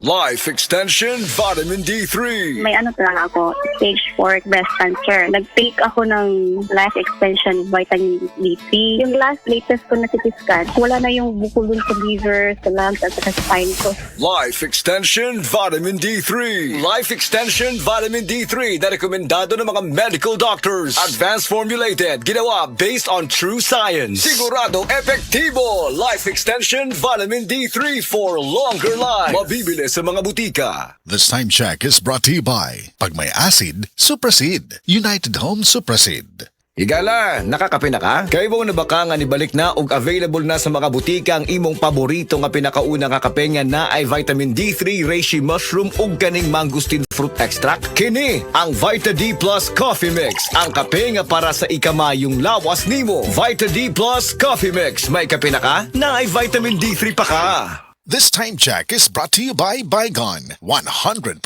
Life Extension Vitamin D3. May ano talaga ako, stage 4 breast cancer. Nag-take ako ng life extension vitamin D3. Yung latest ko na CT scan, wala na yung bukol dun sa liver, sa lungs, at sa spine ko. Life Extension Vitamin D3. Life Extension Vitamin D3 na rekomendado ng mga medical doctors. Advanced formulated, ginawa based on true science. Sigurado epektibo. Life Extension Vitamin D3 for longer life. Mabibili sa mga butika. This time check is brought to you by Pag may acid, Suprasid. United Home Suprasid. Higala, nakakape na ka? Kaya mo na baka nga nibalik na og available na sa mga butika ang imong paborito nga pinakauna nga kape nga na ay vitamin D3, reishi mushroom ug kaning mangosteen fruit extract. Kini ang Vita D Plus Coffee Mix, ang kape nga para sa ikamayong lawas nimo. Vita D Plus Coffee Mix, may kape na ka? Na ay vitamin D3 pa ka. This time check is brought to you by Bygone. 100%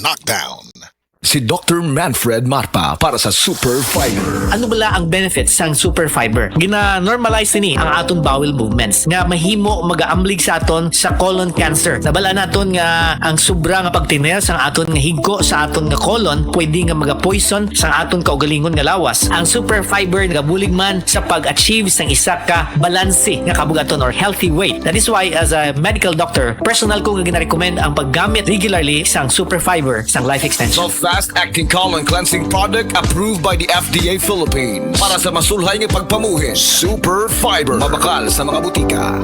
knockdown. Si Dr. Manfred Marpa para sa Super Fiber. Ano bala ang benefits sang super fiber? Gina-normalize ni ang aton bowel movements nga mahimo magaamblig sa aton sa colon cancer. Nabala naton nga ang sobra nga pagtiner sang aton nga higko sa aton nga colon pwede nga maga-poison sang aton kaugalingon nga lawas. Ang super fiber nagabulig man sa pag-achieve sang isa ka balanse nga kabugaton or healthy weight. That is why as a medical doctor, personal ko nga gina-recommend ang paggamit regularly sang super fiber sang life extension. Fast-acting colon cleansing product approved by the FDA Philippines. Para sa masulhay ng pagpamuhin, Super Fiber. Mabakal sa mga butika.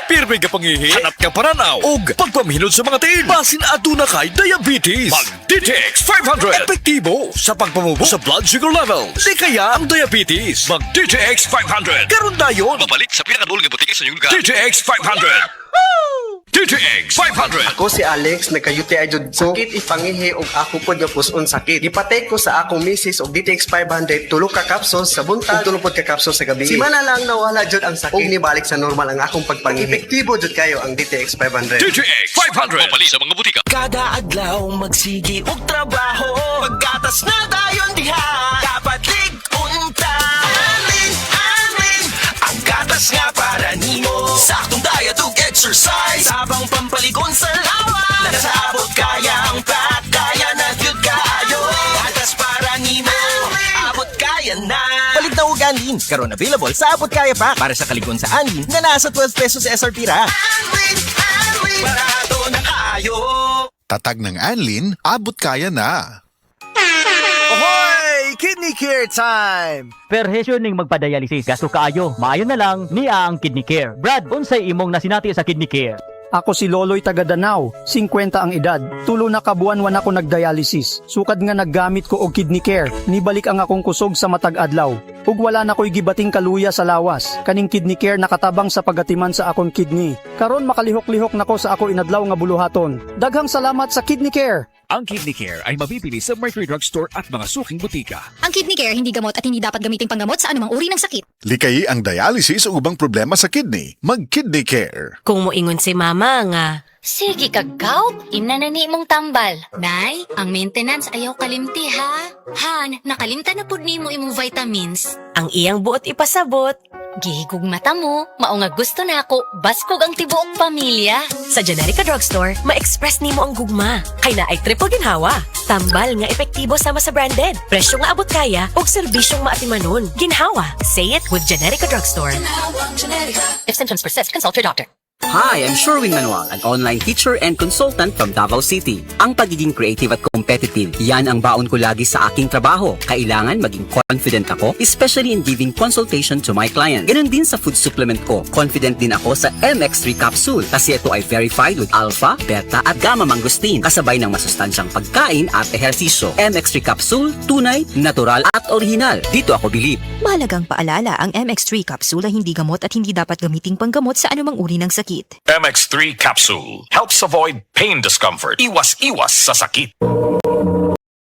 Pirmi ka pangihi, hanap ka paranaw, ug pagpamihinod sa mga tiin. Basin aduna kay diabetes. Mag-DTX 500. Epektibo sa pagpamubo sa blood sugar level. Di kaya ang diabetes. Mag-DTX 500. Karon dayon. Babalik sa pinakadul nga butika sa inyong lugar. DTX 500. DTX 500. Ako si Alex, nagka-UTI jud ko. Sakit ipangihi og ako pod nga puson sakit. Gipatay ko sa akong misis og DTX 500 tulo ka capsules sa buntag ug tulo pod ka capsules sa gabi. Si mana lang nawala jud ang sakit ug nibalik sa normal ang akong pagpangihi. Epektibo jud kayo ang DTX 500. DTX 500. Babalik sa mga butika. Kada adlaw magsigi og trabaho, paggatas na dayon diha dapat ligunta. Amin, ang gatas nga para nimo. Saktong diet ug exercise, sabang pampaligon sa lawas. Nakasaabot kaya ang pack, kaya na gyud kayo. Gatas para nimo, abot kaya na. Palit na ug Anlin, karon available sa abot kaya pa para sa kaligon sa Anlin na nasa 12 pesos SRP ra. Anlin, barato na kayo. Tatag ng Anlin, abot kaya na. Ahoy! Kidney Care time! Perhesyon ning magpadialysis. Gasto kaayo. Maayo na lang niya ang Kidney Care. Brad, unsay imong nasinati sa Kidney Care? Ako si Loloy taga Danau, 50 ang edad. Tulo na kabuan ako nagdialysis. Sukad nga naggamit ko og Kidney Care. Nibalik ang akong kusog sa matag adlaw. Ug wala na ko'y gibating kaluya sa lawas. Kaning Kidney Care nakatabang sa pagatiman sa akong kidney. Karon makalihok-lihok nako sa ako inadlaw nga buluhaton. Daghang salamat sa Kidney Care. Ang Kidney Care ay mabibili sa Mercury Drugstore at mga suking butika. Ang Kidney Care hindi gamot at hindi dapat gamiting panggamot sa anumang uri ng sakit. Likayi ang dialysis o ubang problema sa kidney. Mag-Kidney Care. Kung moingon si mama nga, sige kagaw, inanani mong tambal. Nay, ang maintenance ayaw kalimti ha. Han, nakalimta na pud nimo imong vitamins. Ang iyang buot ipasabot. Gihigog mata mo, mao nga gusto na ako, baskog ang tibuok pamilya. Sa Generica Drugstore, ma-express nimo ang gugma. Kay na ay triple ginhawa. Tambal nga epektibo sama sa branded. Presyo nga abot kaya, ug serbisyong maatimanon. Ginhawa. Say it with Generica Drugstore. If symptoms persist, consult your doctor. Hi, I'm Sherwin Manuel, an online teacher and consultant from Davao City. Ang pagiging creative at competitive, yan ang baon ko lagi sa aking trabaho. Kailangan maging confident ako, especially in giving consultation to my client. Ganun din sa food supplement ko. Confident din ako sa MX3 capsule kasi ito ay verified with alpha, beta at gamma mangosteen kasabay ng masustansyang pagkain at ehersisyo. MX3 capsule, tunay, natural at original. Dito ako bilib. Mahalagang paalala, ang MX3 capsule ay hindi gamot at hindi dapat gamiting panggamot sa anumang uri ng sakit. MX3 Capsule helps avoid pain discomfort. Iwas-iwas sa sakit.